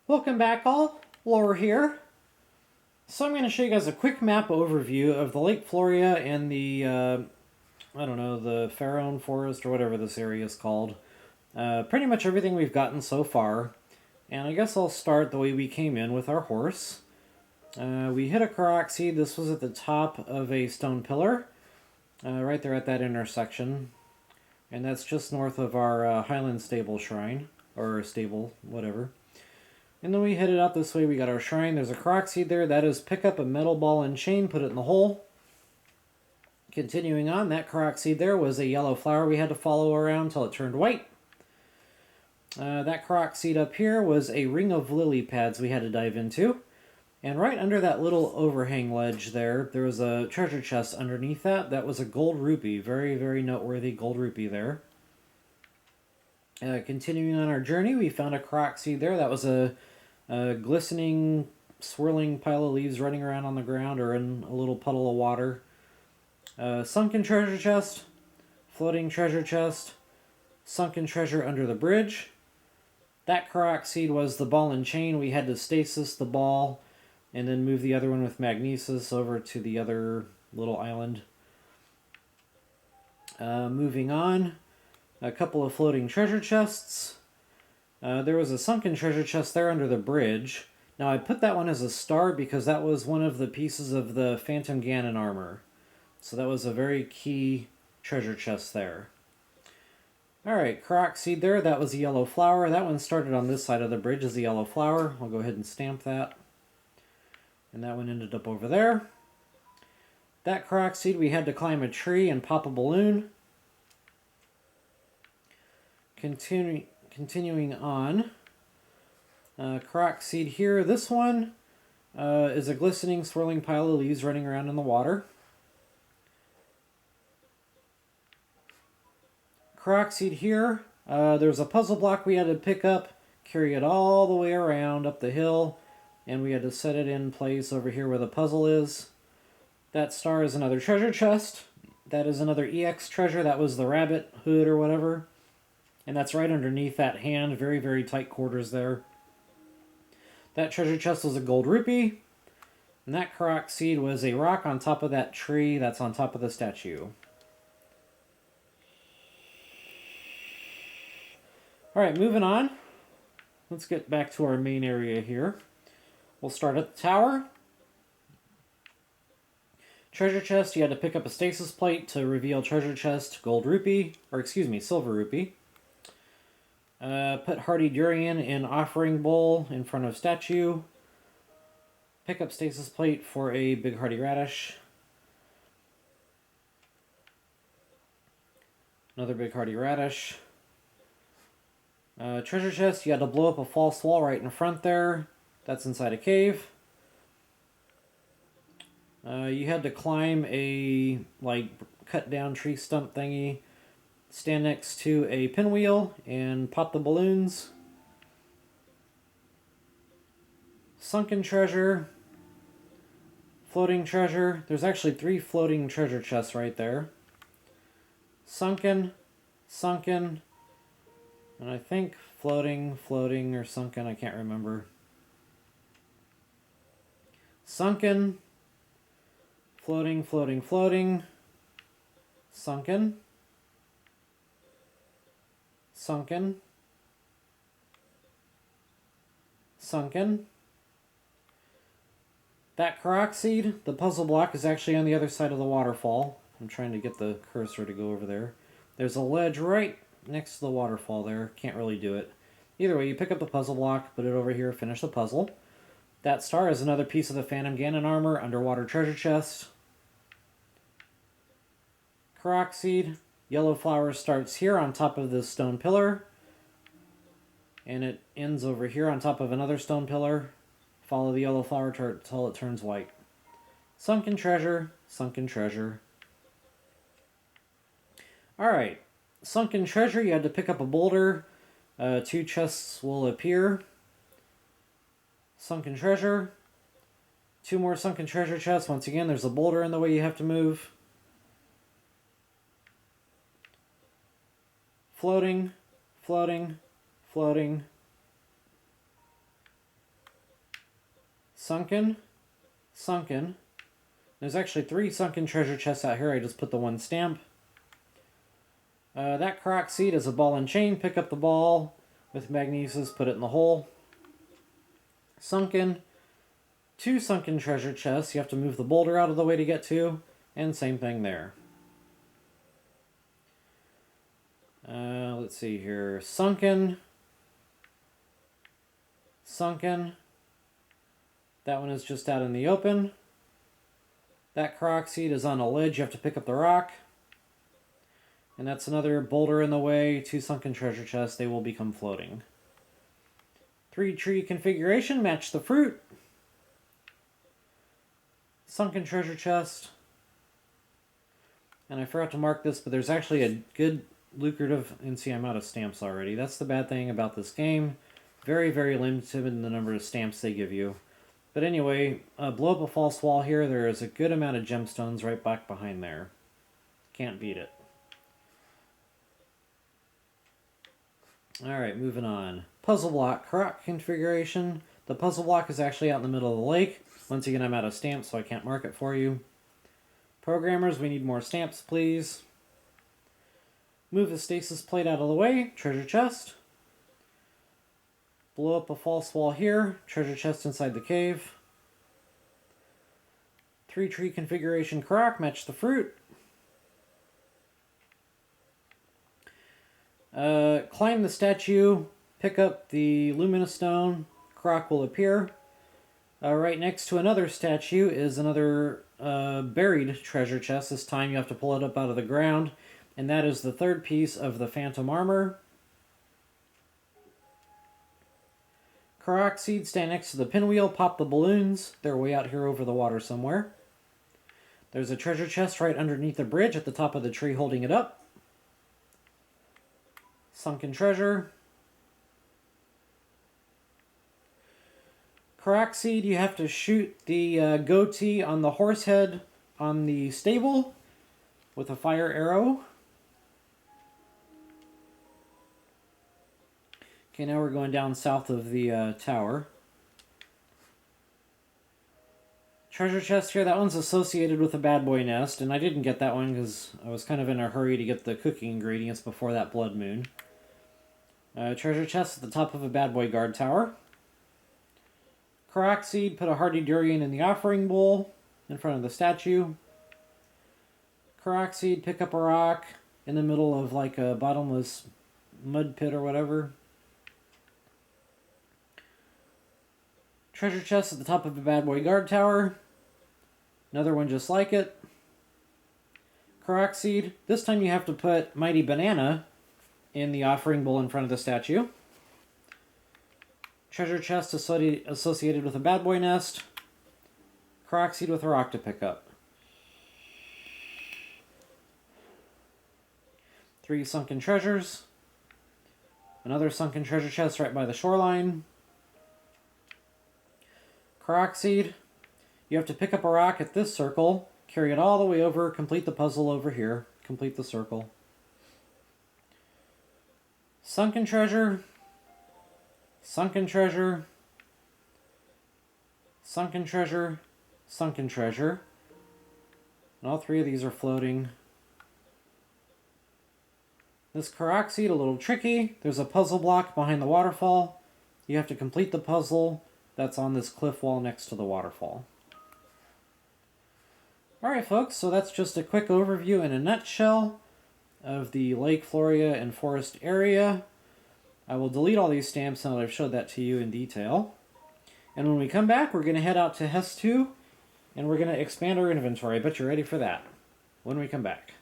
Welcome back all, Laura here. So I'm going to show you guys a quick map overview of the Lake Floria and the, I don't know, the Pharaoh Forest or whatever this area is called. Pretty much everything we've gotten so far. And I guess I'll start the way we came in with our horse. We hit a Korok seed. This was at the top of a stone pillar, right there at that intersection. And that's just north of our Highland Stable Shrine, or stable, whatever. And then we headed out this way. We got our shrine. There's a Korok seed there. That is pick up a metal ball and chain, put it in the hole. Continuing on, that Korok seed there was a yellow flower we had to follow around until it turned white. That Korok seed up here was a ring of lily pads we had to dive into. And right under that little overhang ledge there was a treasure chest underneath that. That was a gold rupee. Very, very noteworthy gold rupee there. Continuing on our journey, we found a Korok seed there. That was a glistening, swirling pile of leaves running around on the ground or in a little puddle of water. Sunken treasure chest, floating treasure chest, sunken treasure under the bridge. That Korok seed was the ball and chain. We had to stasis the ball and then move the other one with magnesis over to the other little island. Moving on, a couple of floating treasure chests. There was a sunken treasure chest there under the bridge. Now I put that one as a star because that was one of the pieces of the Phantom Ganon armor. So that was a very key treasure chest there. Alright, Korok seed there, that was a yellow flower. That one started on this side of the bridge as a yellow flower. I'll go ahead and stamp that. And that one ended up over there. That Korok seed we had to climb a tree and pop a balloon. Continuing on, Korok seed here. This one is a glistening, swirling pile of leaves running around in the water. Korok seed here. There's a puzzle block we had to pick up, carry it all the way around up the hill, and we had to set it in place over here where the puzzle is. That star is another treasure chest. That is another EX treasure. That was the rabbit hood or whatever. And that's right underneath that hand. Very, very tight quarters there. That treasure chest was a gold rupee. And that Korok seed was a rock on top of that tree that's on top of the statue. Alright, moving on. Let's get back to our main area here. We'll start at the tower. Treasure chest, you had to pick up a stasis plate to reveal treasure chest, gold rupee, or excuse me, silver rupee. Put hardy durian in offering bowl in front of statue. Pick up stasis plate for a big hardy radish. Another big hardy radish. Treasure chest, you had to blow up a false wall right in front there. That's inside a cave. You had to climb a, cut down tree stump thingy. Stand next to a pinwheel and pop the balloons. Sunken treasure. Floating treasure. There's actually 3 floating treasure chests right there. Sunken. Sunken. And I think floating, or sunken, I can't remember. Sunken. Floating. Sunken. Sunken. Sunken. That Korok seed, the puzzle block is actually on the other side of the waterfall. I'm trying to get the cursor to go over there. There's a ledge right next to the waterfall there. Can't really do it. Either way, you pick up the puzzle block, put it over here, finish the puzzle. That star is another piece of the Phantom Ganon armor, underwater treasure chest. Korok seed. Yellow flower starts here on top of this stone pillar. And it ends over here on top of another stone pillar. Follow the yellow flower until it turns white. Sunken treasure, sunken treasure. Alright. Sunken treasure, you had to pick up a boulder. 2 chests will appear. Sunken treasure. 2 more sunken treasure chests. Once again, there's a boulder in the way you have to move. Floating, floating, floating. sunken, sunken. There's actually 3 sunken treasure chests out here. I just put the 1 stamp. That Korok seed is a ball and chain. Pick up the ball with magnesis, put it in the hole. Sunken. 2 sunken treasure chests. You have to move the boulder out of the way to get to. And same thing there. Let's see here. Sunken. Sunken. That one is just out in the open. That Korok seed is on a ledge. You have to pick up the rock. And that's another boulder in the way. 2 sunken treasure chests. They will become floating. 3 tree configuration. Match the fruit. Sunken treasure chest. And I forgot to mark this, but there's actually a good lucrative... And see, I'm out of stamps already. That's the bad thing about this game. Very, very limited in the number of stamps they give you. But anyway, blow up a false wall here. There is a good amount of gemstones right back behind there. Can't beat it. Alright, moving on. Puzzle block, Korok configuration. The puzzle block is actually out in the middle of the lake. Once again, I'm out of stamps, so I can't mark it for you. Programmers, we need more stamps, please. Move the stasis plate out of the way. Treasure chest. Blow up a false wall here. Treasure chest inside the cave. 3 tree configuration Korok. Match the fruit. Climb the statue. Pick up the luminous stone. Korok will appear. Right next to another statue is another buried treasure chest. This time you have to pull it up out of the ground. And that is the 3rd piece of the phantom armor. Korok seed, stand next to the pinwheel, pop the balloons. They're way out here over the water somewhere. There's a treasure chest right underneath the bridge at the top of the tree holding it up. Sunken treasure. Korok seed, you have to shoot the goatee on the horse head on the stable with a fire arrow. Okay, now we're going down south of the tower. Treasure chest here, that one's associated with a bad boy nest, and I didn't get that one because I was kind of in a hurry to get the cooking ingredients before that blood moon. Treasure chest at the top of a bad boy guard tower. Korok seed, put a hardy durian in the offering bowl in front of the statue. Korok seed, pick up a rock in the middle of like a bottomless mud pit or whatever. Treasure chest at the top of a bad boy guard tower. Another one just like it. Korok seed. This time you have to put Mighty Banana in the offering bowl in front of the statue. Treasure chest associated with a bad boy nest. Korok seed with a rock to pick up. 3 sunken treasures. Another sunken treasure chest right by the shoreline. Korok seed. You have to pick up a rock at this circle, carry it all the way over, complete the puzzle over here, complete the circle. Sunken treasure. Sunken treasure. Sunken treasure. Sunken treasure. And all 3 of these are floating. This Korok seed, a little tricky. There's a puzzle block behind the waterfall. You have to complete the puzzle that's on this cliff wall next to the waterfall. Alright folks, so that's just a quick overview in a nutshell of the Lake Floria and forest area. I will delete all these stamps now that I've showed that to you in detail. And when we come back, we're going to head out to Hess 2, and we're going to expand our inventory. I bet you're ready for that when we come back.